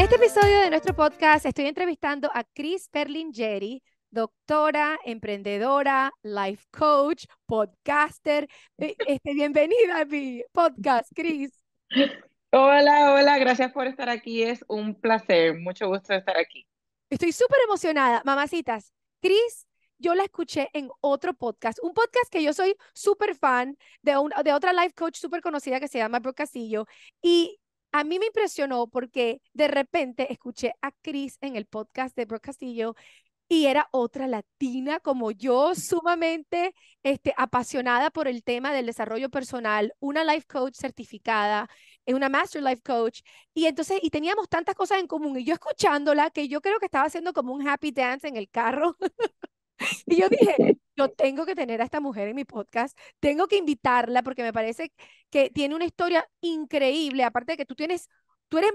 En este episodio de nuestro podcast estoy entrevistando a Cris Perlingeri, doctora, emprendedora, life coach, podcaster. Bienvenida a mi podcast, Cris. Hola, hola, gracias por estar aquí. Es un placer, mucho gusto de estar aquí. Estoy súper emocionada. Mamacitas, Cris, yo la escuché en otro podcast, un podcast que yo soy súper fan de otra life coach súper conocida que se llama Brooke Castillo. Y a mí me impresionó porque de repente escuché a Cris en el podcast de Brooke Castillo y era otra latina como yo, sumamente apasionada por el tema del desarrollo personal, una life coach certificada, una master life coach, y entonces, y teníamos tantas cosas en común, y yo escuchándola, que yo creo que estaba haciendo como un happy dance en el carro, y yo dije, yo tengo que tener a esta mujer en mi podcast, tengo que invitarla porque me parece que tiene una historia increíble, aparte de que tú eres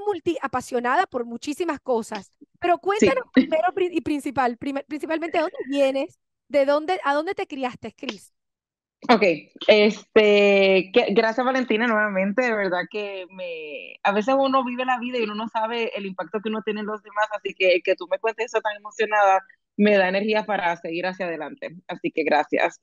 multi apasionada por muchísimas cosas, pero cuéntanos Sí, primero y principalmente de dónde vienes, a dónde te criaste, Cris. ok. Gracias Valentina nuevamente, de verdad que a veces uno vive la vida y uno no sabe el impacto que uno tiene en los demás, así que tú me cuentes eso tan emocionada me da energía para seguir hacia adelante, así que gracias.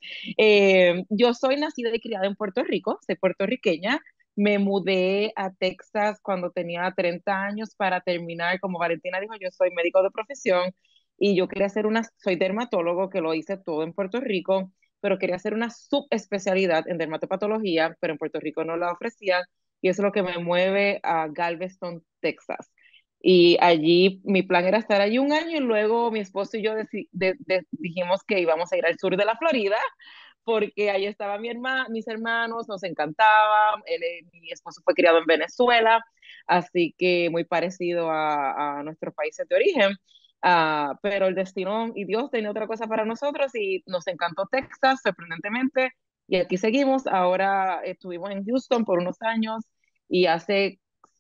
Yo soy nacida y criada en Puerto Rico, soy puertorriqueña. Me mudé a Texas cuando tenía 30 años para terminar, como Valentina dijo, yo soy médico de profesión y yo quería soy dermatólogo, que lo hice todo en Puerto Rico, pero quería hacer una subespecialidad en dermatopatología, pero en Puerto Rico no la ofrecían, y eso es lo que me mueve a Galveston, Texas. Y allí mi plan era estar allí un año y luego mi esposo y yo dijimos que íbamos a ir al sur de la Florida porque ahí estaban mis hermanos, nos encantaba, mi esposo fue criado en Venezuela, así que muy parecido a nuestros países de origen. Pero el destino y Dios tenía otra cosa para nosotros y nos encantó Texas, sorprendentemente, y aquí seguimos. Ahora estuvimos en Houston por unos años y hace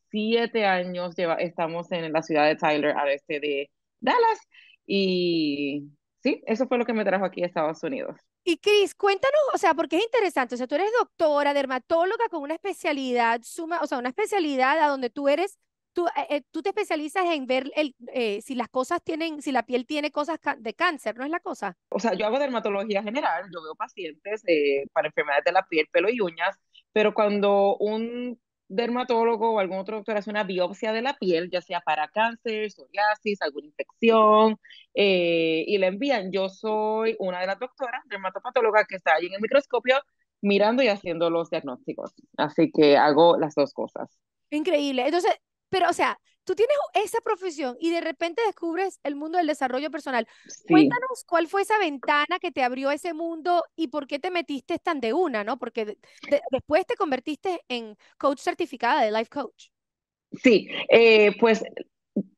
7 años estamos en la ciudad de Tyler, al este de Dallas, y sí, eso fue lo que me trajo aquí a Estados Unidos. Y Cris, cuéntanos, o sea, porque es interesante, o sea, tú eres doctora, dermatóloga con una especialidad o sea, una especialidad a donde tú te especializas en ver si las cosas tienen, si la piel tiene cosas de cáncer, ¿no es la cosa? O sea, yo hago dermatología general, yo veo pacientes para enfermedades de la piel, pelo y uñas, pero cuando un dermatólogo o algún otro doctor hace una biopsia de la piel, ya sea para cáncer, psoriasis, alguna infección, y le envían, yo soy una de las doctoras dermatopatólogas que está allí en el microscopio mirando y haciendo los diagnósticos. Así que hago las dos cosas. Increíble. Entonces, pero, o sea, tú tienes esa profesión y de repente descubres el mundo del desarrollo personal. Sí. Cuéntanos cuál fue esa ventana que te abrió ese mundo y por qué te metiste tan de una, ¿no? Porque después te convertiste en coach certificada de life coach. Sí, pues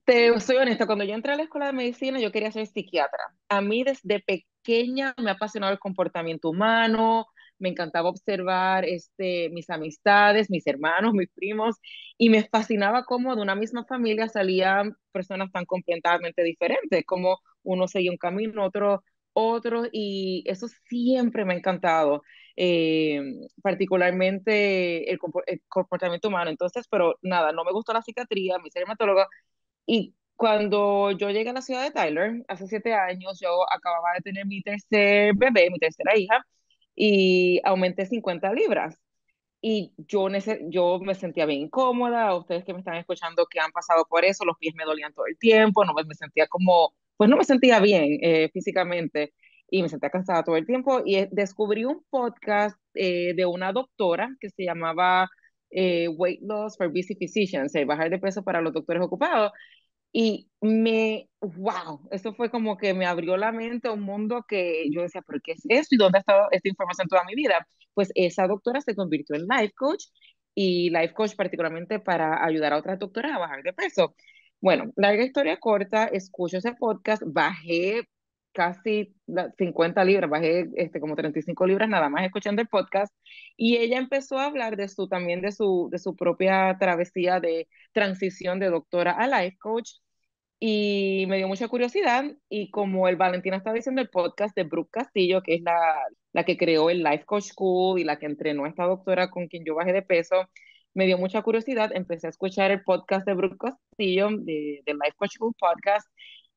te soy honesta, cuando yo entré a la escuela de medicina yo quería ser psiquiatra. A mí desde pequeña me ha apasionado el comportamiento humano, me encantaba observar mis amistades, mis hermanos, mis primos, y me fascinaba cómo de una misma familia salían personas tan completamente diferentes, como uno seguía un camino, otro, y eso siempre me ha encantado, eh, particularmente el comportamiento humano. Entonces, pero nada, no me gustó la psiquiatría, mi dermatóloga, y cuando yo llegué a la ciudad de Tyler, hace 7 años, yo acababa de tener mi tercer bebé, mi tercera hija, y aumenté 50 libras. Y yo me sentía bien incómoda. Ustedes que me están escuchando que han pasado por eso, los pies me dolían todo el tiempo, no me sentía como, pues no me sentía bien físicamente y me sentía cansada todo el tiempo. Y descubrí un podcast de una doctora que se llamaba Weight Loss for Busy Physicians, bajar de peso para los doctores ocupados. Y wow, eso fue como que me abrió la mente a un mundo que yo decía, ¿pero qué es esto? ¿Y dónde ha estado esta información toda mi vida? Pues esa doctora se convirtió en life coach, y life coach particularmente para ayudar a otras doctoras a bajar de peso. Bueno, larga historia corta, escucho ese podcast, bajé casi 50 libras, bajé como 35 libras nada más escuchando el podcast, y ella empezó a hablar también de su propia travesía de transición de doctora a life coach, y me dio mucha curiosidad. Y como el Valentina estaba diciendo, el podcast de Brooke Castillo, que es la que creó el Life Coach School y la que entrenó a esta doctora con quien yo bajé de peso, me dio mucha curiosidad, empecé a escuchar el podcast de Brooke Castillo, de Life Coach Book Podcast,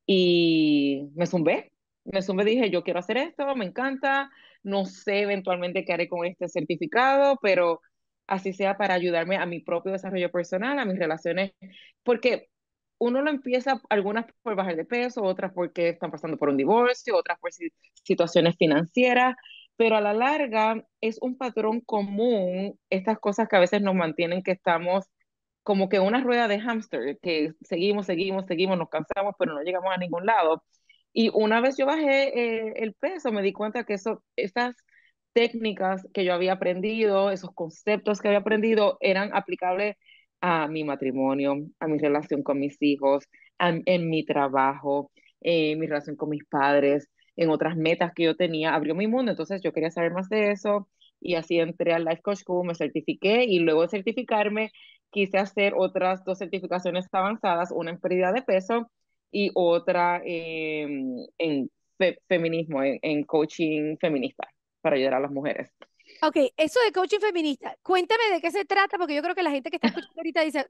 y me zumbé, dije, yo quiero hacer esto, me encanta, no sé eventualmente qué haré con este certificado, pero así sea para ayudarme a mi propio desarrollo personal, a mis relaciones, porque uno lo empieza, algunas por bajar de peso, otras porque están pasando por un divorcio, otras por situaciones financieras, pero a la larga es un patrón común, estas cosas que a veces nos mantienen que estamos como que una rueda de hámster, que seguimos, seguimos, seguimos, nos cansamos, pero no llegamos a ningún lado. Y una vez yo bajé el peso, me di cuenta que esas técnicas que yo había aprendido, esos conceptos que había aprendido, eran aplicables a mi matrimonio, a mi relación con mis hijos, en mi trabajo, en mi relación con mis padres, en otras metas que yo tenía. Abrió mi mundo, entonces yo quería saber más de eso y así entré al Life Coach School, me certifiqué y luego de certificarme quise hacer otras dos certificaciones avanzadas, una en pérdida de peso y otra en feminismo, en coaching feminista para ayudar a las mujeres. Ok, eso de coaching feminista, cuéntame de qué se trata, porque yo creo que la gente que está escuchando ahorita dice,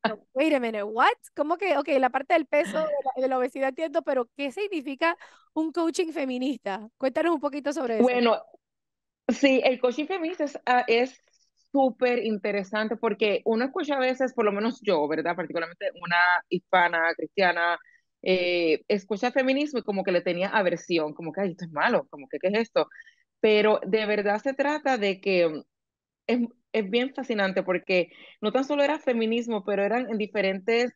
no, wait a minute, what? ¿Cómo que, ok, la parte del peso, de la obesidad entiendo, pero ¿qué significa un coaching feminista? Cuéntanos un poquito sobre eso. Bueno, sí, el coaching feminista es súper interesante porque uno escucha a veces, por lo menos yo, ¿verdad? Particularmente una hispana, cristiana, escucha feminismo y como que le tenía aversión, como que, ay, esto es malo, como que, ¿qué es esto? Pero de verdad se trata de que es, es bien fascinante porque no tan solo era feminismo, pero eran en diferentes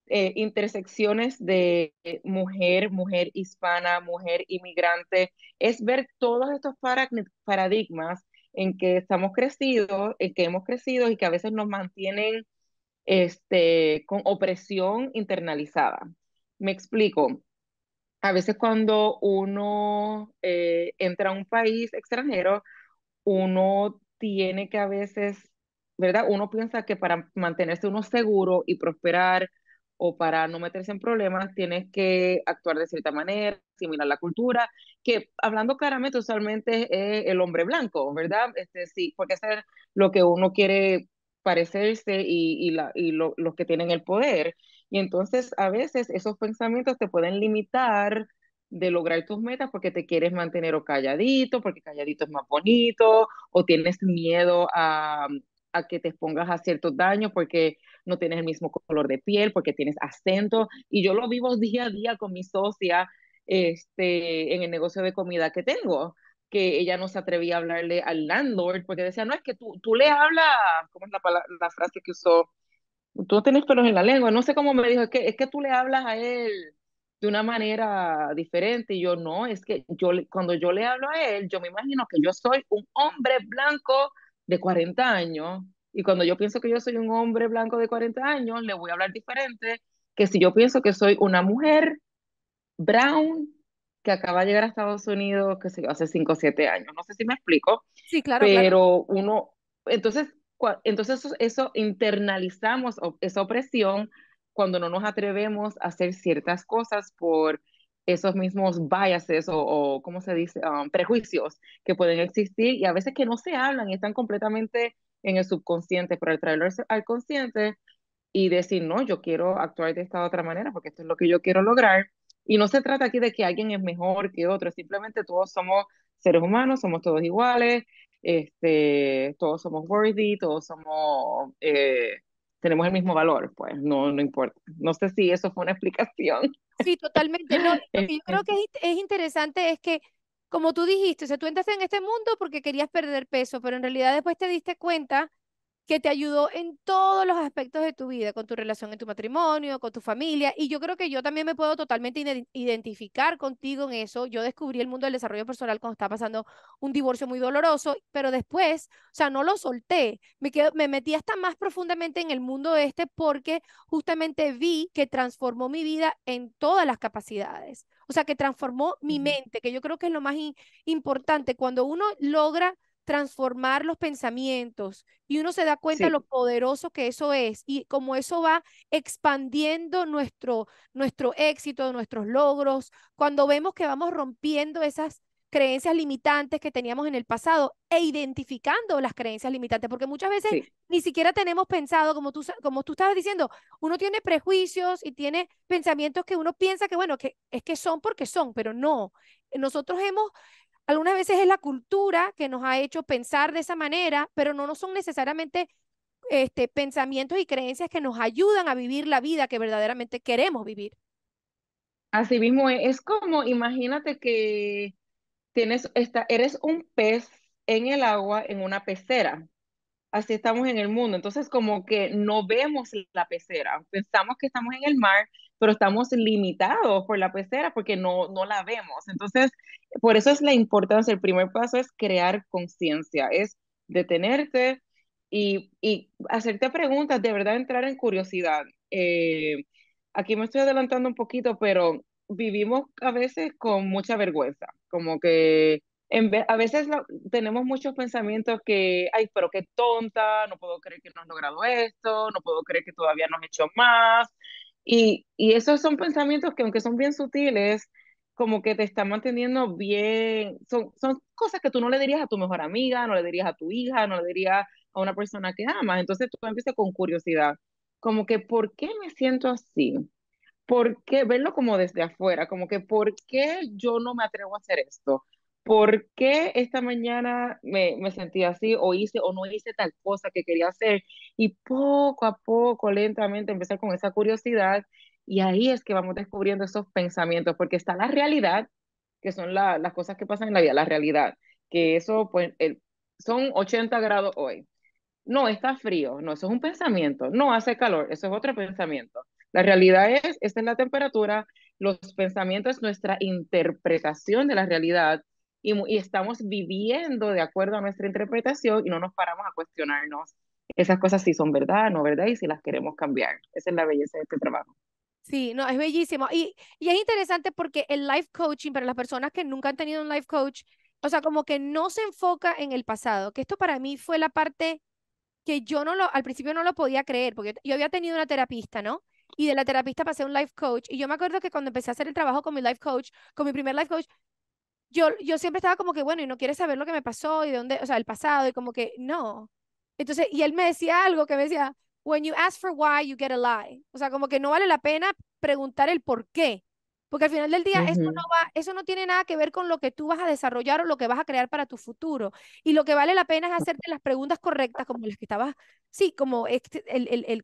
intersecciones de mujer, mujer hispana, mujer inmigrante, es ver todos estos paradigmas en que estamos crecidos, en que hemos crecido y que a veces nos mantienen con opresión internalizada. Me explico. A veces cuando uno entra a un país extranjero, uno tiene que a veces, ¿verdad? Uno piensa que para mantenerse uno seguro y prosperar o para no meterse en problemas, tienes que actuar de cierta manera, asimilar la cultura, que hablando claramente usualmente es el hombre blanco, ¿verdad? Sí, porque eso es lo que uno quiere parecerse y los que tienen el poder. Y entonces a veces esos pensamientos te pueden limitar de lograr tus metas porque te quieres mantener o calladito, porque calladito es más bonito, o tienes miedo a que te expongas a ciertos daños porque no tienes el mismo color de piel, porque tienes acento. Y yo lo vivo día a día con mi socia en el negocio de comida que tengo, que ella no se atrevía a hablarle al landlord porque decía, no, es que tú le hablas, ¿cómo es la frase que usó? Tú tienes pelos en la lengua, no sé cómo me dijo, es que tú le hablas a él de una manera diferente y yo no, es que cuando yo le hablo a él, yo me imagino que yo soy un hombre blanco de 40 años y cuando yo pienso que yo soy un hombre blanco de 40 años, le voy a hablar diferente que si yo pienso que soy una mujer brown que acaba de llegar a Estados Unidos, que sé yo, hace 5 o 7 años. No sé si me explico, Sí, claro, claro. pero entonces, entonces eso internalizamos esa opresión cuando no nos atrevemos a hacer ciertas cosas por esos mismos biases o ¿cómo se dice? Prejuicios que pueden existir y a veces que no se hablan y están completamente en el subconsciente, pero al traerlo al consciente y decir, no, yo quiero actuar de esta otra manera porque esto es lo que yo quiero lograr. Y no se trata aquí de que alguien es mejor que otro, simplemente todos somos seres humanos, somos todos iguales, todos somos worthy, todos tenemos el mismo valor, pues no importa. No sé si eso fue una explicación. Sí, totalmente. No, y lo Eh, que yo creo que es interesante es que, como tú dijiste, o sea, tú entraste en este mundo porque querías perder peso, pero en realidad después te diste cuenta que te ayudó en todos los aspectos de tu vida, con tu relación en tu matrimonio, con tu familia. Y yo creo que yo también me puedo totalmente identificar contigo en eso. Yo descubrí el mundo del desarrollo personal cuando estaba pasando un divorcio muy doloroso, pero después, o sea, no lo solté. Me metí hasta más profundamente en el mundo este porque justamente vi que transformó mi vida en todas las capacidades. O sea, que transformó mi mente, que yo creo que es lo más importante. Cuando uno logra transformar los pensamientos y uno se da cuenta sí, lo poderoso que eso es y como eso va expandiendo nuestro éxito, nuestros logros, cuando vemos que vamos rompiendo esas creencias limitantes que teníamos en el pasado e identificando las creencias limitantes, porque muchas veces Sí. ni siquiera tenemos pensado, como tú estabas diciendo, uno tiene prejuicios y tiene pensamientos que uno piensa que, bueno, que es que son porque son, pero no. Nosotros hemos, algunas veces es la cultura que nos ha hecho pensar de esa manera, pero no son necesariamente pensamientos y creencias que nos ayudan a vivir la vida que verdaderamente queremos vivir. Así mismo es como, imagínate que eres un pez en el agua, en una pecera. Así estamos en el mundo. Entonces, como que no vemos la pecera. Pensamos que estamos en el mar, pero estamos limitados por la pecera porque no la vemos. Entonces, por eso es la importancia. El primer paso es crear conciencia, es detenerte y hacerte preguntas, de verdad entrar en curiosidad. Aquí me estoy adelantando un poquito, pero vivimos a veces con mucha vergüenza, como que a veces tenemos muchos pensamientos que, ay, pero qué tonta, no puedo creer que no has logrado esto, no puedo creer que todavía no has hecho más. Y esos son pensamientos que aunque son bien sutiles, como que te están manteniendo bien, son cosas que tú no le dirías a tu mejor amiga, no le dirías a tu hija, no le dirías a una persona que amas. Entonces tú empiezas con curiosidad, como que, ¿por qué me siento así? ¿Por qué verlo como desde afuera? Como que, ¿por qué yo no me atrevo a hacer esto? ¿Por qué esta mañana me sentí así o hice o no hice tal cosa que quería hacer? Y poco a poco, lentamente, empezar con esa curiosidad y ahí es que vamos descubriendo esos pensamientos, porque está la realidad, que son las cosas que pasan en la vida, la realidad, que eso, pues, son 80 grados hoy. No, está frío. No, eso es un pensamiento. No, hace calor. Eso es otro pensamiento. La realidad es, esta es la temperatura. Los pensamientos es nuestra interpretación de la realidad y estamos viviendo de acuerdo a nuestra interpretación y no nos paramos a cuestionarnos esas cosas si son verdad, no verdad y si las queremos cambiar. Esa es la belleza de este trabajo. Sí, no, es bellísimo. Y es interesante porque el life coaching, para las personas que nunca han tenido un life coach, o sea, como que no se enfoca en el pasado, que esto para mí fue la parte que yo no lo, al principio no lo podía creer, porque yo había tenido una terapista, ¿no? Y de la terapista pasé a un life coach. Y yo me acuerdo que cuando empecé a hacer el trabajo con mi life coach, con mi primer life coach, yo siempre estaba como que, bueno, y no quieres saber lo que me pasó y de dónde, o sea, el pasado, y como que, no. Entonces, y él me decía algo que me decía, when you ask for why, you get a lie. O sea, como que no vale la pena preguntar el por qué. Porque al final del día, Ujú, eso no tiene nada que ver con lo que tú vas a desarrollar o lo que vas a crear para tu futuro. Y lo que vale la pena es hacerte las preguntas correctas, como las que estabas, sí, como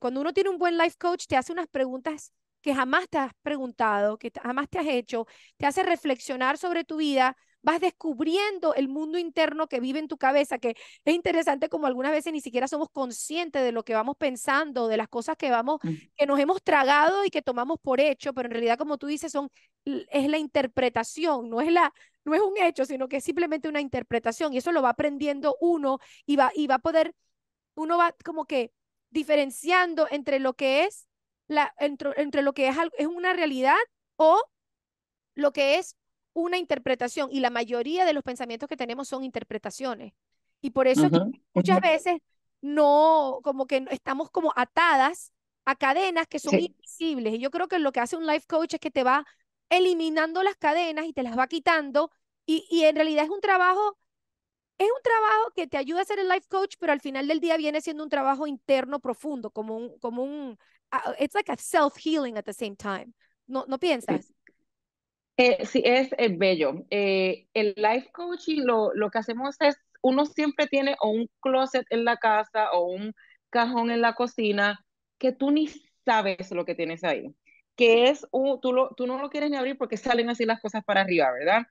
cuando uno tiene un buen life coach, te hace unas preguntas que jamás te has preguntado, jamás te has hecho, te hace reflexionar sobre tu vida, vas descubriendo el mundo interno que vive en tu cabeza, que es interesante como algunas veces ni siquiera somos conscientes de lo que vamos pensando, de las cosas ujú, que nos hemos tragado y que tomamos por hecho, pero en realidad, como tú dices, es la interpretación, no es un hecho, sino que es simplemente una interpretación y eso lo va aprendiendo uno y va a poder, uno va como que diferenciando entre lo que es entre lo que es una realidad o lo que es una interpretación y la mayoría de los pensamientos que tenemos son interpretaciones. Y por eso ujú, muchas ujú. veces no, como que estamos como atadas a cadenas que son Sí. invisibles. Y yo creo que lo que hace un life coach es que te va eliminando las cadenas y te las va quitando. Y en realidad es un trabajo que te ayuda a ser el life coach, pero al final del día viene siendo un trabajo interno profundo, it's like a self-healing at the same time. ¿No Sí. piensas? Sí, es bello. El life coaching lo que hacemos es, uno siempre tiene o un closet en la casa o un cajón en la cocina que tú ni sabes lo que tienes ahí. Que es, tú no lo quieres ni abrir porque salen así las cosas para arriba, ¿verdad?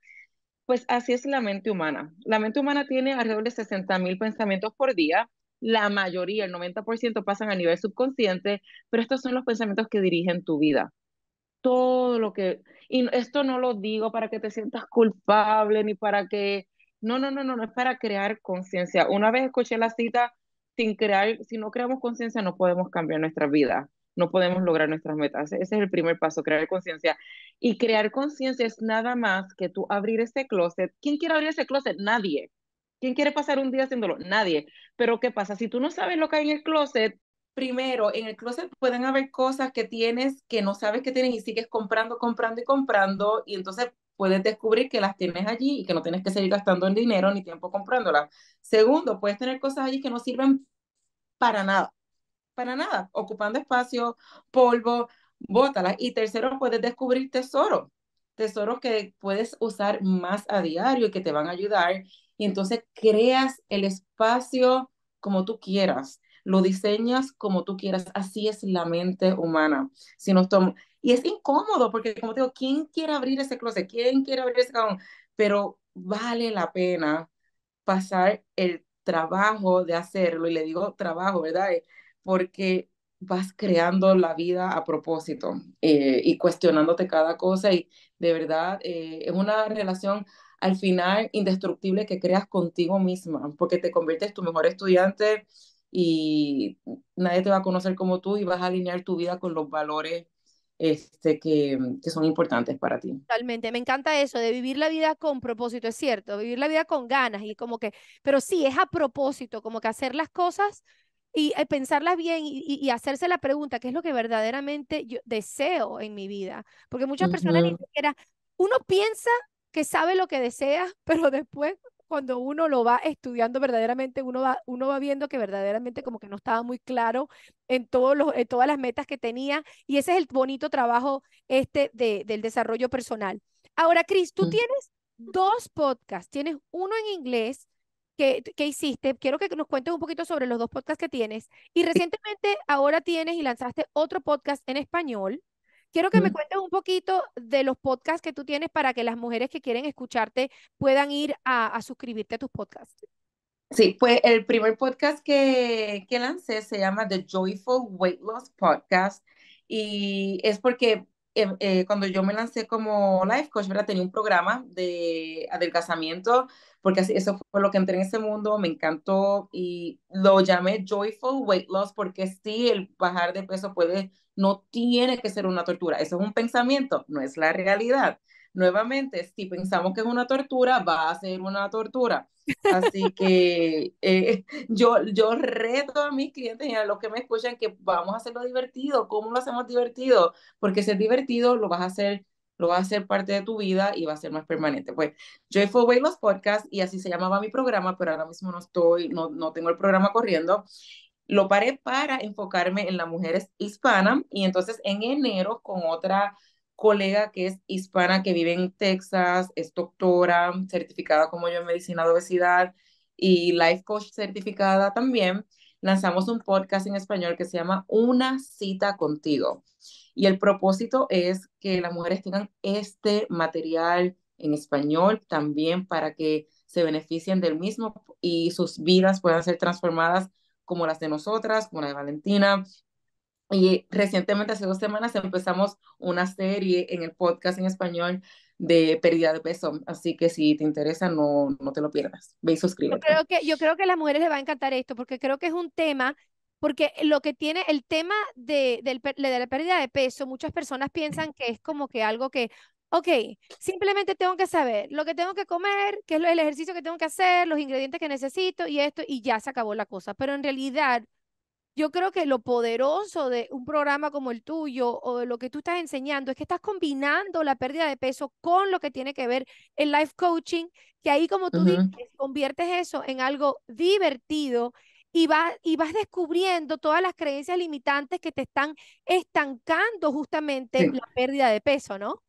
Pues así es la mente humana. La mente humana tiene alrededor de 60.000 pensamientos por día. La mayoría, el 90% pasan a nivel subconsciente, pero estos son los pensamientos que dirigen tu vida todo lo que, y esto no lo digo para que te sientas culpable ni para que, no, es para crear conciencia. Una vez escuché la cita, si no creamos conciencia no podemos cambiar nuestra vida, no podemos lograr nuestras metas. Ese es el primer paso, crear conciencia. Y crear conciencia es nada más que tú abrir ese closet. ¿Quién quiere abrir ese closet? Nadie. ¿Quién quiere pasar un día haciéndolo? Nadie. Pero ¿qué pasa? Si tú no sabes lo que hay en el closet, primero, en el closet pueden haber cosas que tienes que no sabes que tienes y sigues comprando, comprando y comprando, y entonces puedes descubrir que las tienes allí y que no tienes que seguir gastando en dinero ni tiempo comprándolas. Segundo, puedes tener cosas allí que no sirven para nada, para nada, ocupando espacio, polvo, bótalas. Y tercero, puedes descubrir tesoros, tesoros que puedes usar más a diario y que te van a ayudar. Y entonces creas el espacio como tú quieras, lo diseñas como tú quieras. Así es la mente humana. Si nos tom y es incómodo porque, como te digo, ¿quién quiere abrir ese closet? ¿Quién quiere abrir ese cajón? Pero vale la pena pasar el trabajo de hacerlo, y le digo trabajo, ¿verdad? Porque vas creando la vida a propósito y cuestionándote cada cosa y de verdad es una relación al final indestructible que creas contigo misma, porque te conviertes tu mejor estudiante y nadie te va a conocer como tú y vas a alinear tu vida con los valores que son importantes para ti. Totalmente, me encanta eso de vivir la vida con propósito, es cierto, vivir la vida con ganas y como que, pero sí, es a propósito, como que hacer las cosas y pensarlas bien y hacerse la pregunta, ¿qué es lo que verdaderamente yo deseo en mi vida? Porque muchas personas ni Ujú. siquiera, uno piensa que sabe lo que desea, pero después cuando uno lo va estudiando verdaderamente, uno va viendo que verdaderamente como que no estaba muy claro en todas las metas que tenía y ese es el bonito trabajo del desarrollo personal. Ahora, Cris, tú tienes dos podcasts, tienes uno en inglés que hiciste, quiero que nos cuentes un poquito sobre los dos podcasts que tienes y recientemente ahora tienes y lanzaste otro podcast en español. Quiero que me Ujú. cuentes un poquito de los podcasts que tú tienes para que las mujeres que quieren escucharte puedan ir a suscribirte a tus podcasts. Sí, pues el primer podcast que lancé se llama The Joyful Weight Loss Podcast y es porque cuando yo me lancé como life coach, ¿verdad? Tenía un programa de adelgazamiento porque así, eso fue lo que entré en ese mundo, me encantó y lo llamé Joyful Weight Loss porque sí, el bajar de peso no tiene que ser una tortura, eso es un pensamiento, no es la realidad. Nuevamente, si pensamos que es una tortura, va a ser una tortura. Así que yo reto a mis clientes y a los que me escuchan que vamos a hacerlo divertido. ¿Cómo lo hacemos divertido? Porque si es divertido, lo vas a hacer parte de tu vida y va a ser más permanente. Pues Joyful Weight Loss Podcast, y así se llamaba mi programa, pero ahora mismo no tengo el programa corriendo. Lo paré para enfocarme en las mujeres hispanas y entonces en enero con otra colega que es hispana que vive en Texas, es doctora, certificada como yo en medicina de obesidad y life coach certificada también, lanzamos un podcast en español que se llama Una cita contigo. Y el propósito es que las mujeres tengan este material en español también para que se beneficien del mismo y sus vidas puedan ser transformadas como las de nosotras, como la de Valentina. Y recientemente, hace 2 semanas, empezamos una serie en el podcast en español de pérdida de peso. Así que si te interesa, no te lo pierdas. Ve y suscríbete. Yo creo que a las mujeres les va a encantar esto, porque creo que es un tema, porque lo que tiene el tema de la pérdida de peso, muchas personas piensan que es como que algo que, ok, simplemente tengo que saber lo que tengo que comer, qué es el ejercicio que tengo que hacer, los ingredientes que necesito y esto, y ya se acabó la cosa. Pero en realidad yo creo que lo poderoso de un programa como el tuyo o de lo que tú estás enseñando es que estás combinando la pérdida de peso con lo que tiene que ver el life coaching, que ahí como tú dices, Ujú. conviertes eso en algo divertido y vas descubriendo todas las creencias limitantes que te están estancando justamente Sí. la pérdida de peso, ¿no?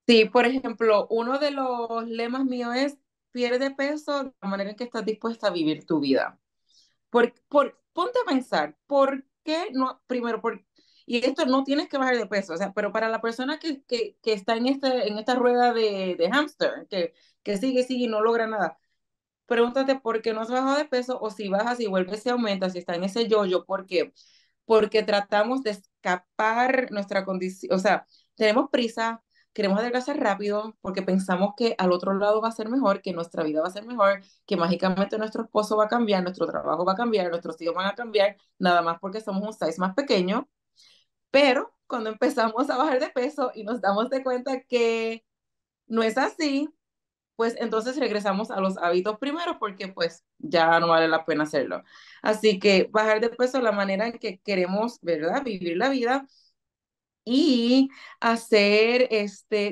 Sí, por ejemplo, uno de los lemas míos es pierde peso de la manera en que estás dispuesta a vivir tu vida. Ponte a pensar, ¿por qué no? Primero, y esto no tienes que bajar de peso, o sea, pero para la persona que está en esta rueda de hámster, que sigue y no logra nada, pregúntate por qué no has bajado de peso o si bajas y vuelves y aumenta, si está en ese yo-yo, ¿por qué? Porque tratamos de escapar nuestra condición, o sea, tenemos prisa, queremos adelgazar rápido porque pensamos que al otro lado va a ser mejor, que nuestra vida va a ser mejor, que mágicamente nuestro esposo va a cambiar, nuestro trabajo va a cambiar, nuestros hijos van a cambiar, nada más porque somos un size más pequeño, pero cuando empezamos a bajar de peso y nos damos de cuenta que no es así, pues entonces regresamos a los hábitos primero porque pues ya no vale la pena hacerlo. Así que bajar de peso, la manera en que queremos, ¿verdad? Vivir la vida y hacer,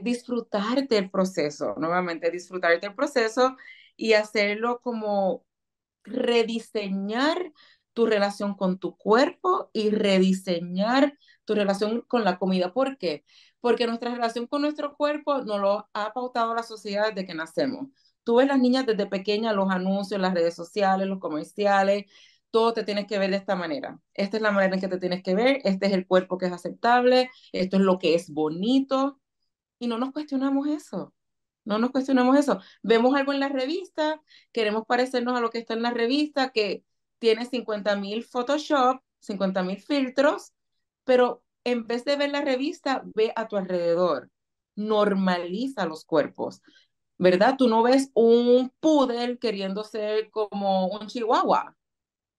disfrutarte el proceso, nuevamente disfrutarte el proceso y hacerlo como rediseñar tu relación con tu cuerpo y rediseñar tu relación con la comida. ¿Por qué? Porque nuestra relación con nuestro cuerpo nos lo ha pautado la sociedad desde que nacemos. Tú ves las niñas desde pequeñas, los anuncios, las redes sociales, los comerciales, todo te tienes que ver de esta manera. Esta es la manera en que te tienes que ver, este es el cuerpo que es aceptable, esto es lo que es bonito, y no nos cuestionamos eso. No nos cuestionamos eso. Vemos algo en la revista, queremos parecernos a lo que está en la revista, que tiene 50,000 Photoshop, 50,000 filtros, pero en vez de ver la revista, ve a tu alrededor. Normaliza los cuerpos, ¿verdad? Tú no ves un poodle queriendo ser como un chihuahua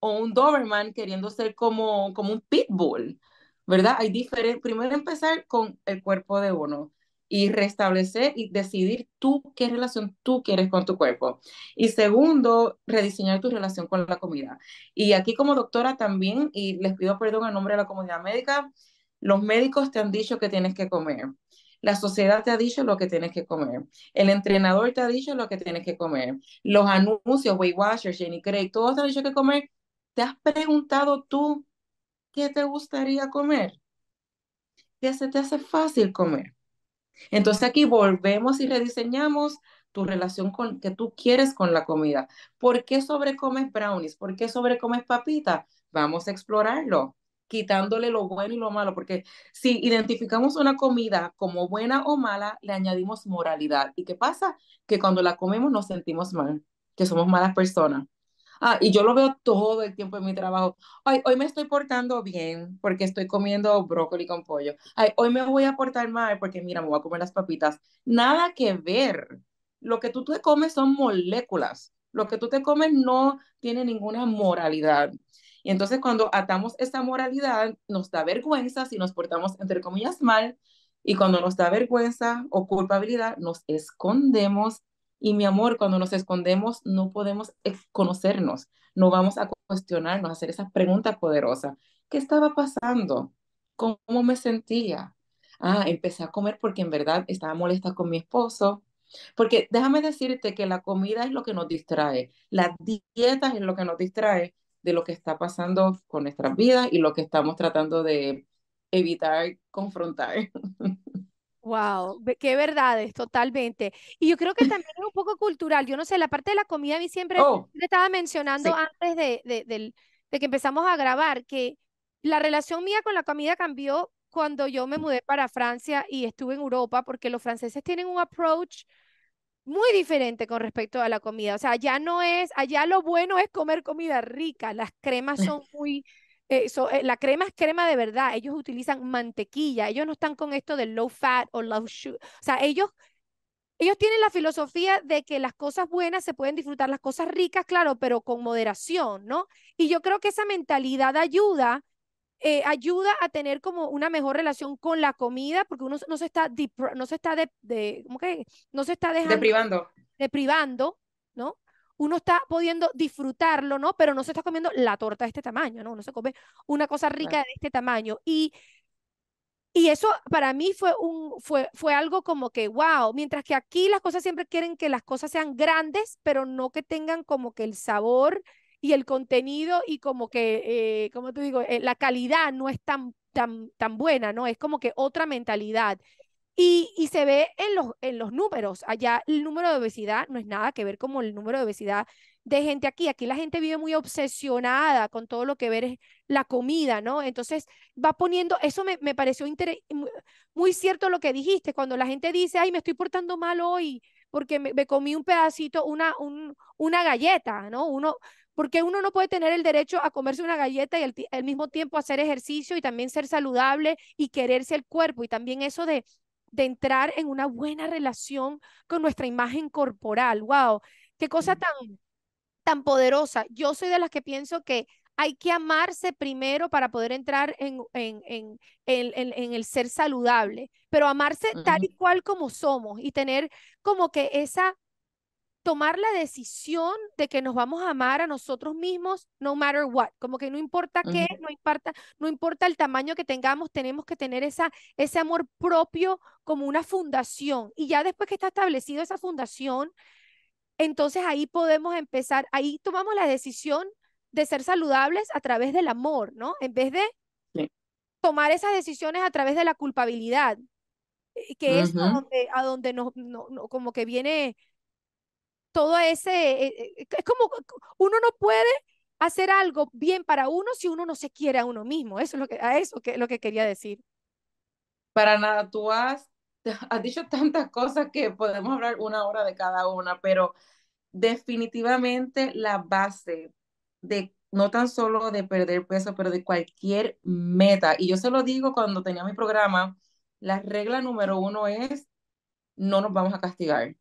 o un Doberman queriendo ser como un pitbull, ¿verdad? Hay diferentes, primero empezar con el cuerpo de uno y restablecer y decidir tú qué relación tú quieres con tu cuerpo. Y segundo, rediseñar tu relación con la comida. Y aquí como doctora también, y les pido perdón a nombre de la comunidad médica, los médicos te han dicho que tienes que comer. La sociedad te ha dicho lo que tienes que comer. El entrenador te ha dicho lo que tienes que comer. Los anuncios, Weight Watchers, Jenny Craig, todos te han dicho que comer. ¿Te has preguntado tú qué te gustaría comer? ¿Qué se te hace fácil comer? Entonces aquí volvemos y rediseñamos tu relación con que tú quieres con la comida. ¿Por qué sobrecomes brownies? ¿Por qué sobrecomes papitas? Vamos a explorarlo, quitándole lo bueno y lo malo, porque si identificamos una comida como buena o mala, le añadimos moralidad. ¿Y qué pasa? Que cuando la comemos nos sentimos mal, que somos malas personas. Y yo lo veo todo el tiempo en mi trabajo. Ay, hoy me estoy portando bien porque estoy comiendo brócoli con pollo. Ay, hoy me voy a portar mal porque mira, me voy a comer las papitas. Nada que ver. Lo que tú te comes son moléculas. Lo que tú te comes no tiene ninguna moralidad. Y entonces cuando atamos esa moralidad, nos da vergüenza si nos portamos, entre comillas, mal. Y cuando nos da vergüenza o culpabilidad, nos escondemos y mi amor, cuando nos escondemos, no podemos conocernos, no vamos a cuestionarnos, a hacer esas preguntas poderosas. ¿Qué estaba pasando? ¿Cómo me sentía? Empecé a comer porque en verdad estaba molesta con mi esposo. Porque déjame decirte que la comida es lo que nos distrae, la dieta es lo que nos distrae de lo que está pasando con nuestras vidas y lo que estamos tratando de evitar confrontar. Wow, qué verdades, totalmente. Y yo creo que también es un poco cultural. Yo no sé, la parte de la comida a mí siempre Oh, le estaba mencionando sí. antes de que empezamos a grabar que la relación mía con la comida cambió cuando yo me mudé para Francia y estuve en Europa, porque los franceses tienen un approach muy diferente con respecto a la comida. O sea, ya no es, allá lo bueno es comer comida rica. Las cremas son muy, la crema es crema de verdad. Ellos utilizan mantequilla. Ellos no están con esto del low fat o low sugar. O sea, ellos tienen la filosofía de que las cosas buenas se pueden disfrutar, las cosas ricas, claro, pero con moderación, ¿no? Y yo creo que esa mentalidad ayuda a tener como una mejor relación con la comida, porque uno no se está, no se está ¿cómo que? No se está dejando Deprivando. privando, ¿no? Uno está pudiendo disfrutarlo, ¿no? Pero no se está comiendo la torta de este tamaño, ¿no? Uno se come una cosa rica de este tamaño. Y eso para mí fue algo como que, wow, mientras que aquí las cosas siempre quieren que las cosas sean grandes, pero no que tengan como que el sabor y el contenido y como que, ¿cómo te digo? La calidad no es tan buena, ¿no? Es como que otra mentalidad. Y se ve en los números. Allá el número de obesidad no es nada que ver como el número de obesidad de gente aquí. Aquí la gente vive muy obsesionada con todo lo que ver es la comida, ¿no? Entonces va poniendo, eso me pareció muy cierto lo que dijiste, cuando la gente dice, ay, me estoy portando mal hoy porque me comí un pedacito, una galleta, ¿no? Porque uno no puede tener el derecho a comerse una galleta y al mismo tiempo hacer ejercicio y también ser saludable y quererse el cuerpo y también eso de entrar en una buena relación con nuestra imagen corporal. Wow, qué cosa tan poderosa. Yo soy de las que pienso que hay que amarse primero para poder entrar en el ser saludable, pero amarse tal Ujú. y cual como somos y tener como que esa tomar la decisión de que nos vamos a amar a nosotros mismos, no matter what. Como que no importa qué, Ujú. no importa el tamaño que tengamos, tenemos que tener ese amor propio como una fundación. Y ya después que está establecido esa fundación, entonces ahí podemos empezar, ahí tomamos la decisión de ser saludables a través del amor, ¿no? En vez de Sí. tomar esas decisiones a través de la culpabilidad, que es Ujú. a donde como que viene todo ese, es como uno no puede hacer algo bien para uno si uno no se quiere a uno mismo. Eso es lo que quería decir. Para nada, has dicho tantas cosas que podemos hablar una hora de cada una, pero definitivamente la base de no tan solo de perder peso, pero de cualquier meta. Y yo se lo digo cuando tenía mi programa, la regla número uno es no nos vamos a castigar.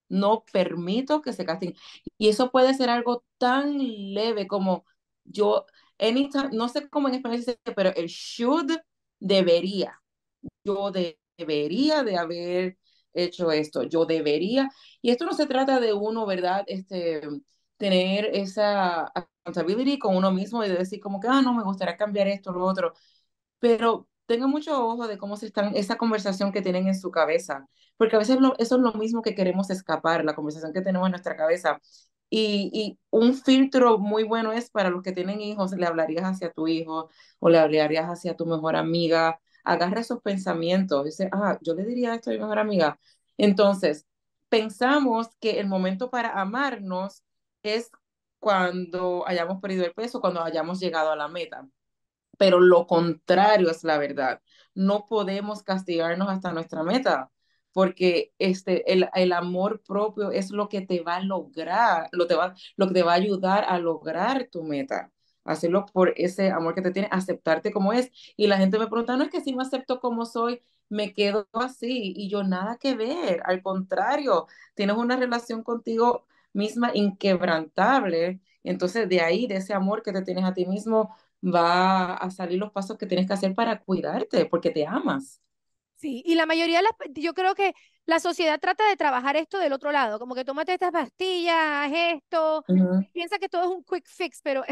No permito que se castiguen. Y eso puede ser algo tan leve como yo, anytime, no sé cómo en español se dice, pero el should debería. Debería de haber hecho esto, yo debería. Y esto no se trata de uno, ¿verdad? Tener esa accountability con uno mismo y de decir como que, no, me gustaría cambiar esto, lo otro, pero tengan mucho ojo de cómo se están, esa conversación que tienen en su cabeza, porque a veces eso es lo mismo que queremos escapar, la conversación que tenemos en nuestra cabeza. Y un filtro muy bueno es para los que tienen hijos, le hablarías hacia tu hijo o le hablarías hacia tu mejor amiga, agarra esos pensamientos, dice, yo le diría esto a mi mejor amiga. Entonces, pensamos que el momento para amarnos es cuando hayamos perdido el peso, cuando hayamos llegado a la meta, pero lo contrario es la verdad. No podemos castigarnos hasta nuestra meta, porque el amor propio es lo que te va a lograr, lo que te va a ayudar a lograr tu meta. Hacerlo por ese amor que te tiene, aceptarte como es. Y la gente me pregunta, no es que si me acepto como soy, me quedo así. Y yo nada que ver, al contrario, tienes una relación contigo misma inquebrantable. Entonces, de ahí, de ese amor que te tienes a ti mismo, va a salir los pasos que tienes que hacer para cuidarte, porque te amas. Sí, y la mayoría de yo creo que la sociedad trata de trabajar esto del otro lado, como que tómate estas pastillas, haz esto, Ujú. piensa que todo es un quick fix, pero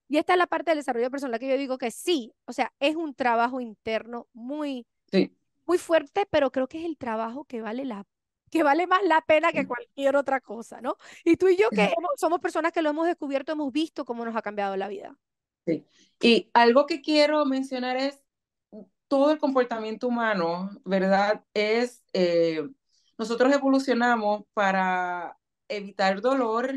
y esta es la parte del desarrollo personal que yo digo que sí, o sea, es un trabajo interno Sí. muy fuerte, pero creo que es el trabajo que vale más la pena que cualquier otra cosa, ¿no? Y tú y yo que somos personas que lo hemos descubierto, hemos visto cómo nos ha cambiado la vida. Sí. Y algo que quiero mencionar es todo el comportamiento humano, ¿verdad? Nosotros evolucionamos para evitar dolor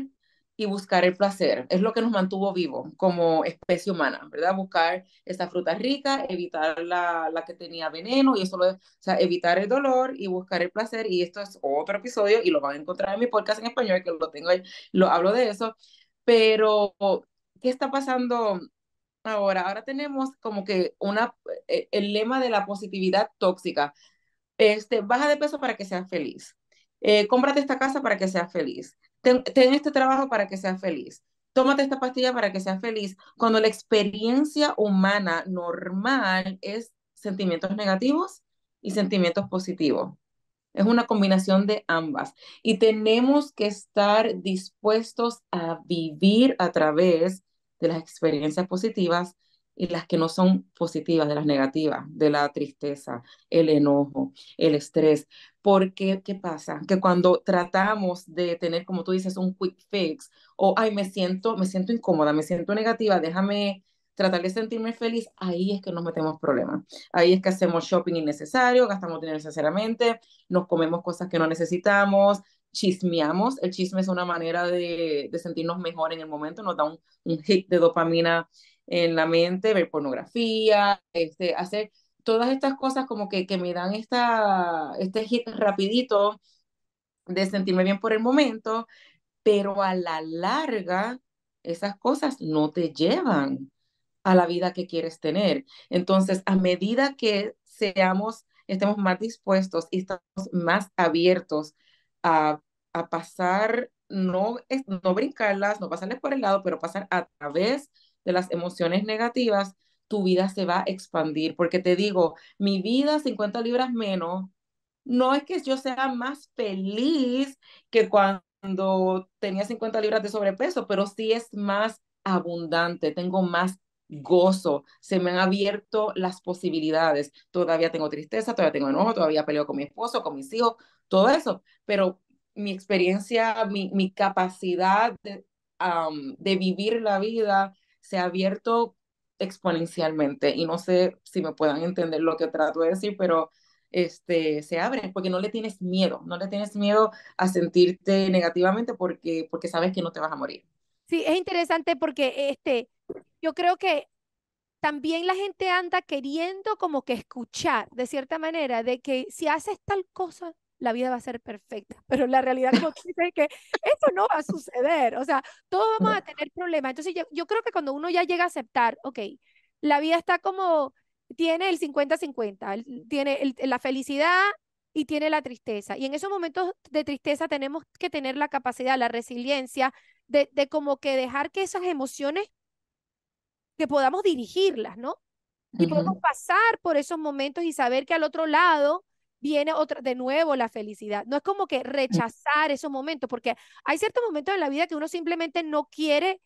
y buscar el placer. Es lo que nos mantuvo vivos como especie humana, ¿verdad? Buscar esa fruta rica, evitar la que tenía veneno y eso o sea, evitar el dolor y buscar el placer. Y esto es otro episodio y lo van a encontrar en mi podcast en español, que lo tengo ahí, lo hablo de eso. Pero, ¿qué está pasando ahora? Tenemos como que el lema de la positividad tóxica. Baja de peso para que seas feliz. Cómprate esta casa para que seas feliz. Ten este trabajo para que seas feliz. Tómate esta pastilla para que seas feliz. Cuando la experiencia humana normal es sentimientos negativos y sentimientos positivos. Es una combinación de ambas. Y tenemos que estar dispuestos a vivir a través de las experiencias positivas y las que no son positivas, de las negativas, de la tristeza, el enojo, el estrés. Porque, ¿qué pasa? Que cuando tratamos de tener, como tú dices, un quick fix, o, ay, me siento incómoda, me siento negativa, déjame tratar de sentirme feliz, ahí es que nos metemos problemas. Ahí es que hacemos shopping innecesario, gastamos dinero innecesariamente, nos comemos cosas que no necesitamos, chismeamos. El chisme es una manera de sentirnos mejor en el momento, nos da un hit de dopamina en la mente, ver pornografía, hacer todas estas cosas como que me dan este hit rapidito de sentirme bien por el momento, pero a la larga esas cosas no te llevan a la vida que quieres tener. Entonces, a medida que estemos más dispuestos y estamos más abiertos a, a pasar, no brincarlas, no pasarles por el lado, pero pasar a través de las emociones negativas, tu vida se va a expandir. Porque te digo, mi vida 50 libras menos, no es que yo sea más feliz que cuando cuando tenía 50 libras de sobrepeso, pero sí es más abundante, tengo más gozo, se me han abierto las posibilidades. Todavía tengo tristeza, todavía tengo enojo, todavía peleo con mi esposo, con mis hijos, todo eso, pero mi experiencia, mi capacidad de vivir la vida se ha abierto exponencialmente y no sé si me puedan entender lo que trato de decir, pero se abre porque no le tienes miedo, no le tienes miedo a sentirte negativamente porque sabes que no te vas a morir. Sí, es interesante porque yo creo que también la gente anda queriendo como que escuchar, de cierta manera, de que si haces tal cosa, la vida va a ser perfecta. Pero la realidad, como tú dices, es que eso no va a suceder. O sea, todos vamos a tener problemas. Entonces, yo creo que cuando uno ya llega a aceptar, ok, la vida está como, tiene el 50-50, tiene la felicidad y tiene la tristeza. Y en esos momentos de tristeza tenemos que tener la capacidad, la resiliencia de como que dejar que esas emociones que podamos dirigirlas, ¿no? Y podemos Ujú. pasar por esos momentos y saber que al otro lado viene otra, de nuevo la felicidad. No es como que rechazar esos momentos, porque hay ciertos momentos en la vida que uno simplemente no quiere,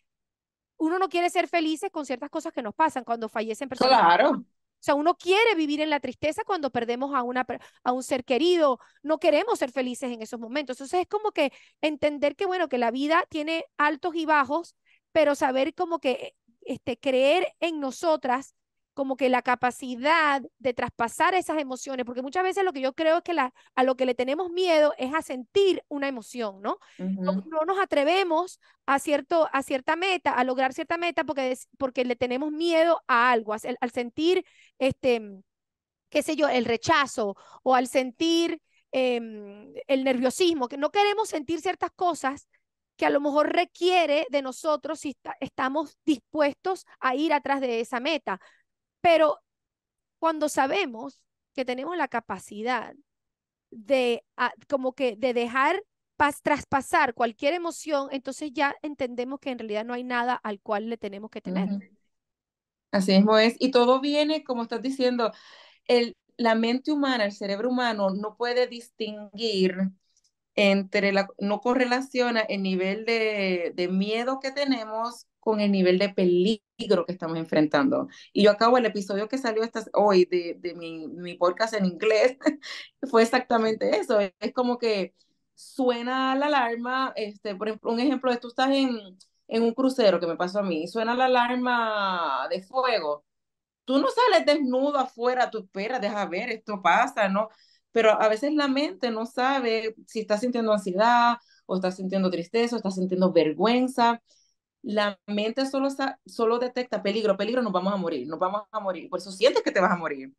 uno no quiere ser felices con ciertas cosas que nos pasan cuando fallecen personas. Claro. O sea, uno quiere vivir en la tristeza cuando perdemos a un ser querido, no queremos ser felices en esos momentos. Entonces es como que entender que, bueno, que la vida tiene altos y bajos, pero saber como que creer en nosotras, como que la capacidad de traspasar esas emociones, porque muchas veces lo que yo creo es que a lo que le tenemos miedo es a sentir una emoción, ¿no? Ujú. No nos atrevemos a cierta meta, a lograr cierta meta, porque le tenemos miedo a algo, al sentir este, qué sé yo, el rechazo o al sentir el nerviosismo, que no queremos sentir ciertas cosas que a lo mejor requiere de nosotros si estamos dispuestos a ir atrás de esa meta. Pero cuando sabemos que tenemos la capacidad como que de dejar traspasar cualquier emoción, entonces ya entendemos que en realidad no hay nada al cual le tenemos que temer. Ujú. Así mismo es. Y todo viene, como estás diciendo, la mente humana, el cerebro humano no puede distinguir no correlaciona el nivel de miedo que tenemos con el nivel de peligro que estamos enfrentando. Y yo acabo el episodio que salió hoy de mi podcast en inglés, fue exactamente eso. Es como que suena la alarma, por ejemplo, un ejemplo de tú estás en un crucero que me pasó a mí, suena la alarma de fuego. Tú no sales desnudo afuera, tú esperas, deja ver, esto pasa, ¿no? Pero a veces la mente no sabe si está sintiendo ansiedad o está sintiendo tristeza o está sintiendo vergüenza. La mente solo detecta peligro, peligro, nos vamos a morir, nos vamos a morir. Por eso sientes que te vas a morir.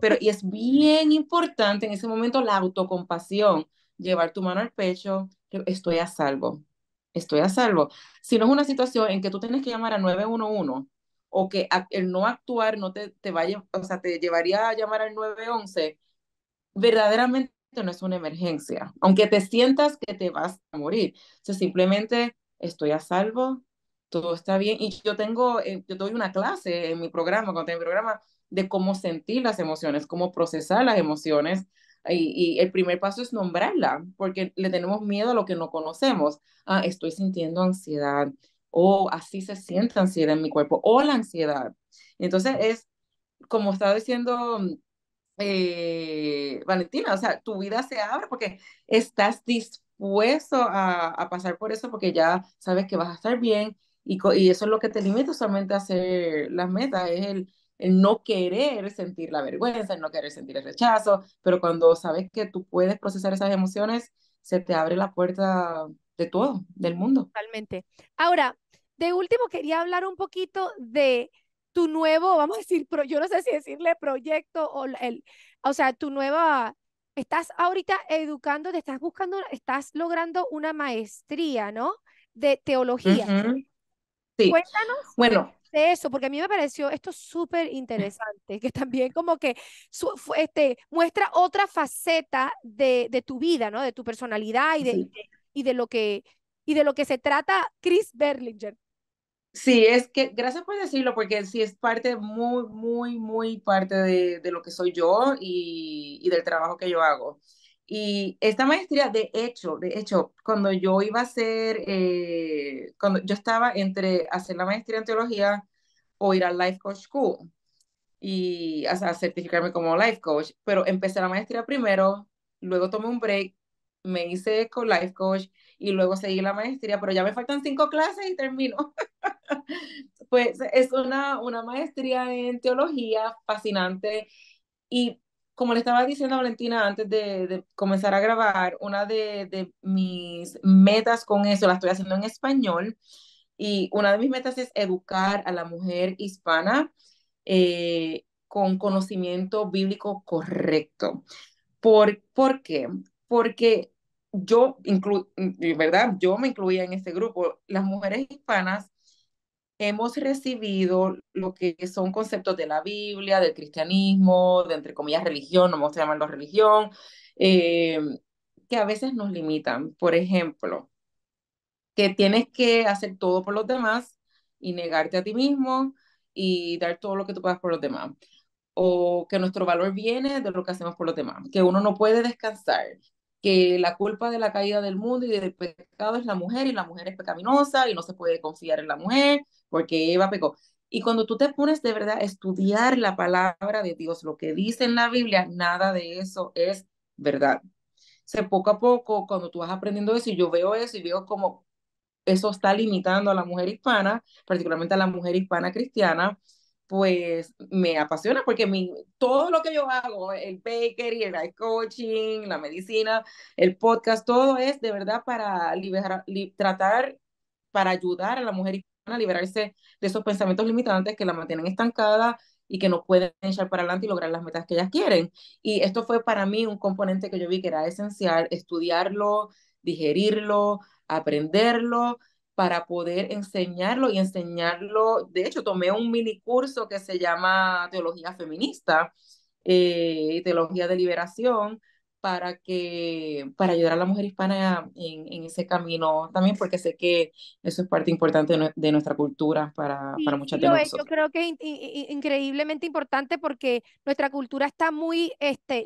Pero y es bien importante en ese momento la autocompasión, llevar tu mano al pecho, estoy a salvo, estoy a salvo. Si no es una situación en que tú tienes que llamar a 911 o que el no actuar no te vaya, o sea, te llevaría a llamar al 911, verdaderamente no es una emergencia, aunque te sientas que te vas a morir. O sea, simplemente estoy a salvo, todo está bien. Y yo doy una clase en mi programa, cuando tengo mi programa, de cómo sentir las emociones, cómo procesar las emociones. Y el primer paso es nombrarla, porque le tenemos miedo a lo que no conocemos. Ah, estoy sintiendo ansiedad, o así se siente ansiedad en mi cuerpo, o la ansiedad. Entonces es, como estaba diciendo Valentina, o sea, tu vida se abre porque estás dispuesto a pasar por eso porque ya sabes que vas a estar bien y eso es lo que te limita solamente a hacer las metas, es el no querer sentir la vergüenza, el no querer sentir el rechazo, pero cuando sabes que tú puedes procesar esas emociones, se te abre la puerta de todo, del mundo. Totalmente. Ahora, de último quería hablar un poquito de tu nuevo, vamos a decir, yo no sé si decirle proyecto o sea, tu nueva, estás ahorita educando, te estás buscando, estás logrando una maestría, ¿no? De teología. Ujú. Sí, Cuéntanos bueno. de eso, porque a mí me pareció esto súper interesante, que también como que muestra otra faceta de tu vida, ¿no? De tu personalidad Sí. y de lo que, y de lo que se trata Chris Berlinger. Sí, es que gracias por decirlo, porque sí es parte muy, muy, muy parte de lo que soy yo y del trabajo que yo hago. Y esta maestría, de hecho, cuando yo iba a hacer, cuando yo estaba entre hacer la maestría en teología o ir al Life Coach School y o sea, certificarme como life coach, pero empecé la maestría primero, luego tomé un break, me hice con life coach y luego seguí la maestría, pero ya me faltan 5 clases y termino. Pues es una maestría en teología fascinante y como le estaba diciendo a Valentina antes de comenzar a grabar, una de mis metas con eso la estoy haciendo en español y una de mis metas es educar a la mujer hispana con conocimiento bíblico correcto. ¿Por qué? Porque ¿verdad? Yo me incluía en este grupo. Las mujeres hispanas hemos recibido lo que son conceptos de la Biblia, del cristianismo, de entre comillas religión, no me gusta llamarlo religión, eh, que a veces nos limitan. Por ejemplo, que tienes que hacer todo por los demás y negarte a ti mismo y dar todo lo que tú puedas por los demás. O que nuestro valor viene de lo que hacemos por los demás, que uno no puede descansar, que la culpa de la caída del mundo y del pecado es la mujer y la mujer es pecaminosa y no se puede confiar en la mujer porque Eva pecó. Y cuando tú te pones de verdad a estudiar la palabra de Dios, lo que dice en la Biblia, nada de eso es verdad. O sea, poco a poco, cuando tú vas aprendiendo eso, y yo veo eso y veo como eso está limitando a la mujer hispana, particularmente a la mujer hispana cristiana, pues me apasiona porque todo lo que yo hago, el bakery, el life coaching, la medicina, el podcast, todo es de verdad para tratar, para ayudar a la mujer hispana a liberarse de esos pensamientos limitantes que la mantienen estancada y que no pueden echar para adelante y lograr las metas que ellas quieren. Y esto fue para mí un componente que yo vi que era esencial, estudiarlo, digerirlo, aprenderlo para poder enseñarlo y enseñarlo. De hecho, tomé un mini curso que se llama Teología Feminista y Teología de Liberación para ayudar a la mujer hispana en ese camino también, porque sé que eso es parte importante de nuestra cultura para Sí, sí muchas de lo es. Yo nosotros. creo que es increíblemente importante porque nuestra cultura está muy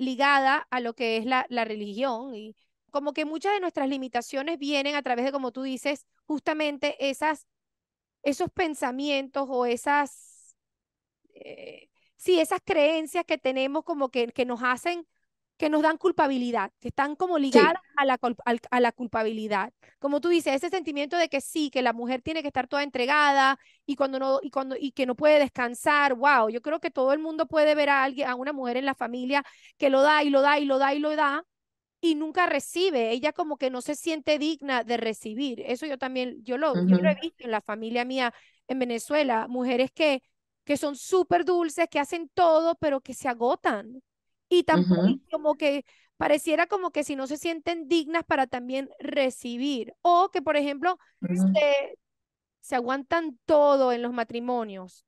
ligada a lo que es la religión y como que muchas de nuestras limitaciones vienen a través de, como tú dices, justamente esos pensamientos o sí, esas creencias que tenemos como que nos hacen, que nos dan culpabilidad, que están como ligadas Sí. a la culpabilidad. Como tú dices, ese sentimiento de que sí, que la mujer tiene que estar toda entregada y que no puede descansar. Wow, yo creo que todo el mundo puede ver a alguien, a una mujer en la familia que lo da y lo da y lo da y lo da y nunca recibe. Ella como que no se siente digna de recibir. Eso yo también, yo lo he Ujú, visto en la familia mía en Venezuela, mujeres que son súper dulces, que hacen todo, pero que se agotan. Y tampoco, ujú, como que pareciera como que si no se sienten dignas para también recibir. O que, por ejemplo, ujú, se aguantan todo en los matrimonios.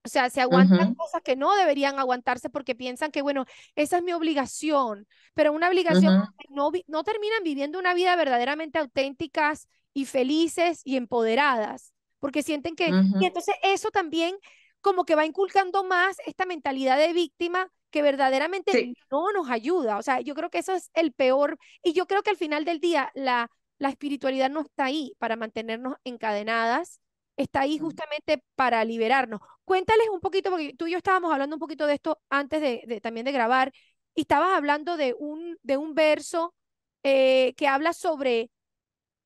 O sea, se aguantan ujú, cosas que no deberían aguantarse porque piensan que, bueno, esa es mi obligación, pero una obligación ujú, donde no terminan viviendo una vida verdaderamente auténticas y felices y empoderadas, porque sienten y ujú. entonces eso también como que va inculcando más esta mentalidad de víctima que verdaderamente Sí. no nos ayuda. O sea, yo creo que eso es el peor, y yo creo que al final del día la espiritualidad no está ahí para mantenernos encadenadas, está ahí justamente para liberarnos. Cuéntales un poquito, porque tú y yo estábamos hablando un poquito de esto antes también de grabar, y estabas hablando de un verso que habla sobre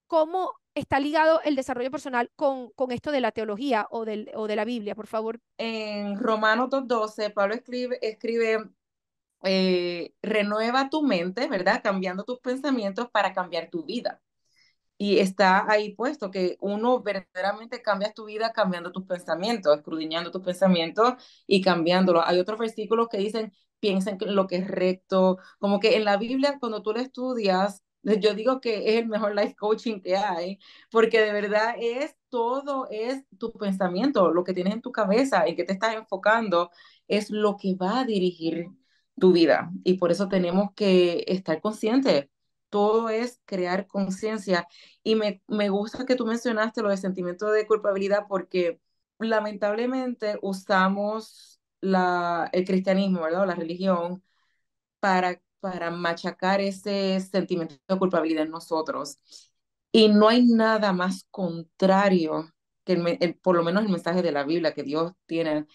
cómo está ligado el desarrollo personal con esto de la teología o de la Biblia, por favor. En Romanos 2:12, Pablo escribe renueva tu mente, ¿verdad? Cambiando tus pensamientos para cambiar tu vida. Y está ahí puesto que uno verdaderamente cambia tu vida cambiando tus pensamientos, escudriñando tus pensamientos y cambiándolos. Hay otros versículos que dicen, piensen que lo que es recto, como que en la Biblia cuando tú lo estudias, yo digo que es el mejor life coaching que hay, porque de verdad todo es tu pensamiento, lo que tienes en tu cabeza, en qué te estás enfocando, es lo que va a dirigir tu vida. Y por eso tenemos que estar conscientes. Todo es crear conciencia y me gusta que tú mencionaste lo de sentimiento de culpabilidad porque lamentablemente usamos el cristianismo, ¿verdad? O la religión para para machacar ese sentimiento de culpabilidad en nosotros. Y no hay nada más contrario que por lo menos el mensaje de la Biblia que Dios tiene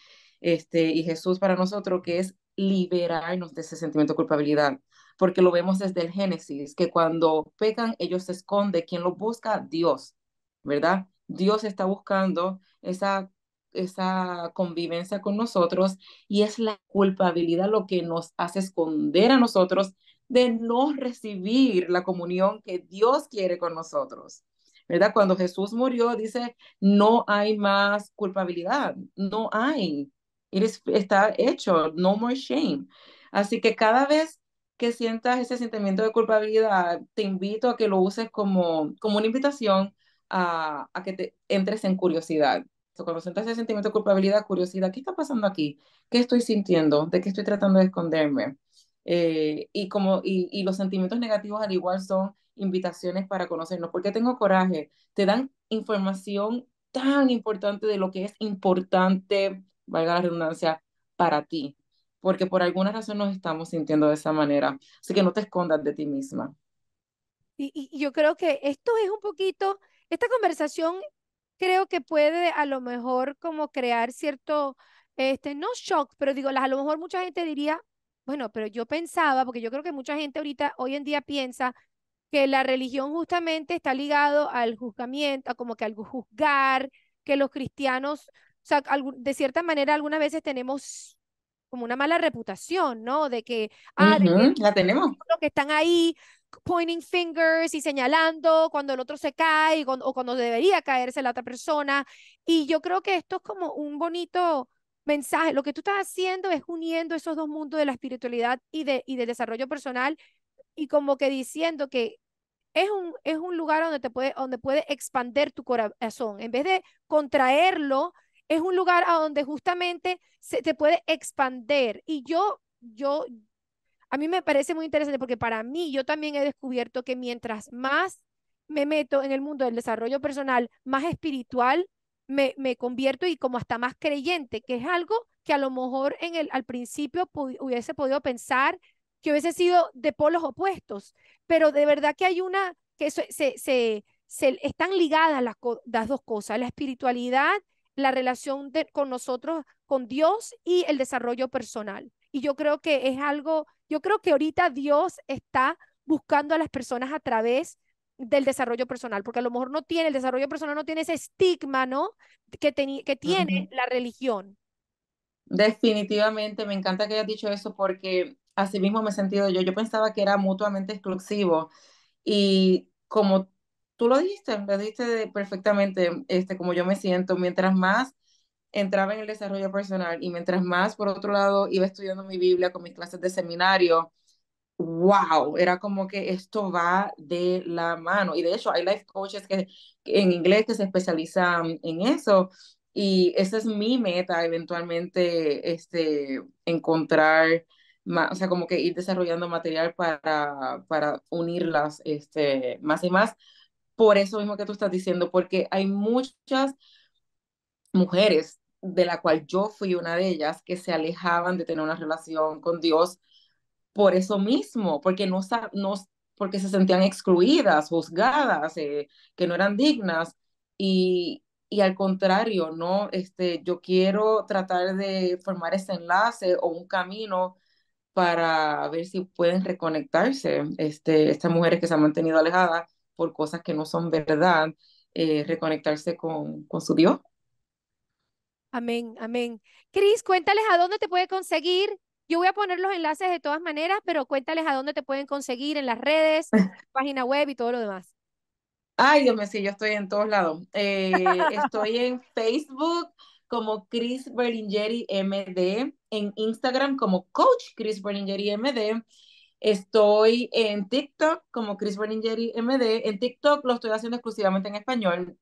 y Jesús para nosotros, que es liberarnos de ese sentimiento de culpabilidad, porque lo vemos desde el Génesis, que cuando pecan ellos se esconden, ¿quién los busca? Dios, ¿verdad? Dios está buscando esa convivencia con nosotros y es la culpabilidad lo que nos hace esconder a nosotros de no recibir la comunión que Dios quiere con nosotros. ¿Verdad? Cuando Jesús murió, dice, no hay más culpabilidad, no hay. Está hecho, no more shame. Así que cada vez que sientas ese sentimiento de culpabilidad, te invito a que lo uses como una invitación a que te entres en curiosidad. Cuando sientas ese sentimiento de culpabilidad, curiosidad, ¿qué está pasando aquí? ¿Qué estoy sintiendo? ¿De qué estoy tratando de esconderme? Y los sentimientos negativos al igual son invitaciones para conocernos. ¿Por qué tengo coraje? Te dan información tan importante de lo que es importante, valga la redundancia, para ti, porque por alguna razón nos estamos sintiendo de esa manera. Así que no te escondas de ti misma. Y yo creo que esto es un poquito, esta conversación creo que puede a lo mejor como crear cierto, no shock, pero digo, a lo mejor mucha gente diría, bueno, pero yo pensaba, porque yo creo que mucha gente ahorita, hoy en día piensa que la religión justamente está ligado al juzgamiento, a como que al juzgar, que los cristianos, o sea, de cierta manera algunas veces tenemos como una mala reputación, ¿no? De que La tenemos. los que están ahí pointing fingers y señalando cuando el otro se cae o cuando debería caerse la otra persona. Y yo creo que esto es como un bonito mensaje. Lo que tú estás haciendo es uniendo esos dos mundos de la espiritualidad y del desarrollo personal y como que diciendo que es un lugar donde puede expander tu corazón. En vez de contraerlo, es un lugar a donde justamente se te puede expander. Y a mí me parece muy interesante porque para mí yo también he descubierto que mientras más me meto en el mundo del desarrollo personal, más espiritual me convierto y como hasta más creyente, que es algo que a lo mejor al principio hubiese podido pensar que hubiese sido de polos opuestos, pero de verdad que hay que están ligadas las dos cosas, la espiritualidad, la relación con nosotros, con Dios y el desarrollo personal. Y yo creo que es algo, yo creo que ahorita Dios está buscando a las personas a través del desarrollo personal, porque a lo mejor el desarrollo personal no tiene ese estigma, ¿no? Que tiene Ujú. la religión. Definitivamente, me encanta que hayas dicho eso porque así mismo me he sentido yo. Yo pensaba que era mutuamente exclusivo y como tú lo dijiste perfectamente, como yo me siento, mientras más entraba en el desarrollo personal y mientras más, por otro lado, iba estudiando mi Biblia con mis clases de seminario, wow, era como que esto va de la mano. Y de hecho, hay life coaches en inglés que se especializan en eso. Y esa es mi meta, eventualmente, encontrar más, o sea, como que ir desarrollando material para unirlas, más y más. Por eso mismo que tú estás diciendo, porque hay muchas mujeres, de la cual yo fui una de ellas, que se alejaban de tener una relación con Dios por eso mismo, porque se sentían excluidas, juzgadas, que no eran dignas. Y al contrario, ¿no? Yo quiero tratar de formar ese enlace o un camino para ver si pueden reconectarse, estas mujeres que se han mantenido alejadas por cosas que no son verdad, reconectarse con su Dios. Amén, amén. Cris, cuéntales a dónde te puede conseguir. Yo voy a poner los enlaces de todas maneras, pero cuéntales a dónde te pueden conseguir en las redes, página web y todo lo demás. Ay, Dios mío, sí, yo estoy en todos lados. Estoy en Facebook como Chris Berlingeri MD, en Instagram como Coach Chris Berlingeri MD. Estoy en TikTok como Chris Berlingeri MD. En TikTok lo estoy haciendo exclusivamente en español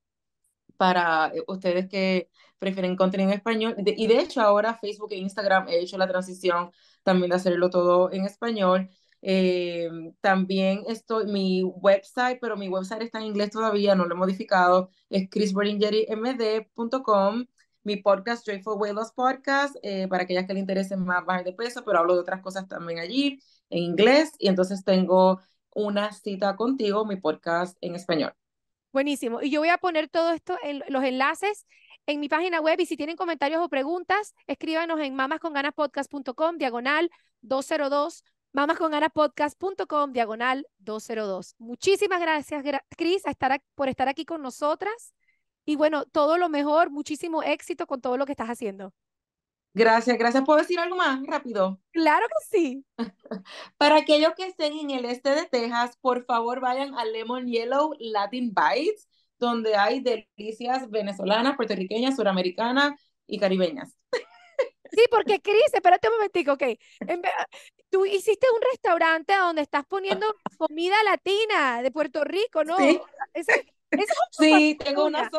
para ustedes que prefieren contenido en español. Y de hecho ahora Facebook e Instagram he hecho la transición también de hacerlo todo en español. Eh, También mi website, pero mi website está en inglés todavía, no lo he modificado, es chrisberlingerimd.com. Mi podcast, Joyful Weight Loss Podcast, para aquellas que le interesen más bajar de peso, pero hablo de otras cosas también allí. en inglés y entonces tengo Una cita contigo, mi podcast en español. Buenísimo. Y yo voy a poner todo esto en los enlaces en mi página web y si tienen comentarios o preguntas, escríbanos en mamasconganaspodcast.com/202, mamasconganaspodcast.com/202. Muchísimas gracias, Cris, por estar aquí con nosotras. Y bueno, todo lo mejor, muchísimo éxito con todo lo que estás haciendo. Gracias, gracias. ¿Puedo decir algo más rápido? Claro que sí. Para aquellos que estén en el este de Texas, por favor vayan a Lemon Yellow Latin Bites, donde hay delicias venezolanas, puertorriqueñas, suramericanas y caribeñas. Sí, porque Cris, espérate un momentico, ok. Tú hiciste un restaurante donde estás poniendo comida latina de Puerto Rico, ¿no? Sí, Ese es un sí, tengo tuya.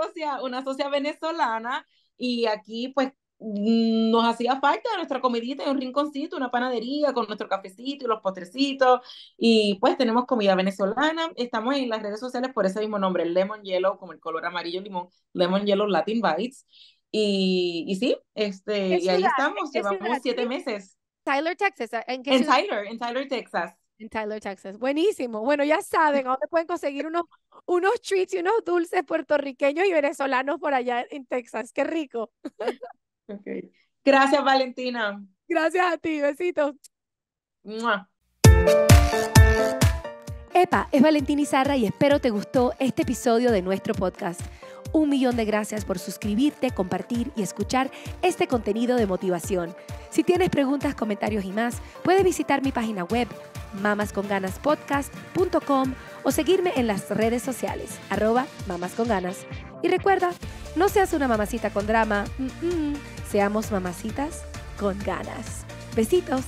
una socia venezolana y aquí pues nos hacía falta nuestra comidita y un rinconcito, una panadería con nuestro cafecito y los postrecitos y pues tenemos comida venezolana. Estamos en las redes sociales por ese mismo nombre, Lemon Yellow, como el color amarillo limón, Lemon Yellow Latin Bites. Y sí, ¿Qué y ahí ciudad? estamos, ¿Qué llevamos ciudad? 7 meses. Tyler, Texas. ¿En qué ciudad? En Tyler, Texas. En Tyler, Texas. Buenísimo. Bueno, ya saben, a dónde pueden conseguir unos treats y unos dulces puertorriqueños y venezolanos por allá en Texas. Qué rico. Okay. Gracias, Valentina. Gracias a ti. Besitos. ¡Mua! Epa, es Valentina Izarra y espero te gustó este episodio de nuestro podcast. 1.000.000 de gracias por suscribirte, compartir y escuchar este contenido de motivación. Si tienes preguntas, comentarios y más, puedes visitar mi página web mamasconganaspodcast.com o seguirme en las redes sociales @mamasconganas. Y recuerda, no seas una mamacita con drama, seamos mamacitas con ganas. Besitos.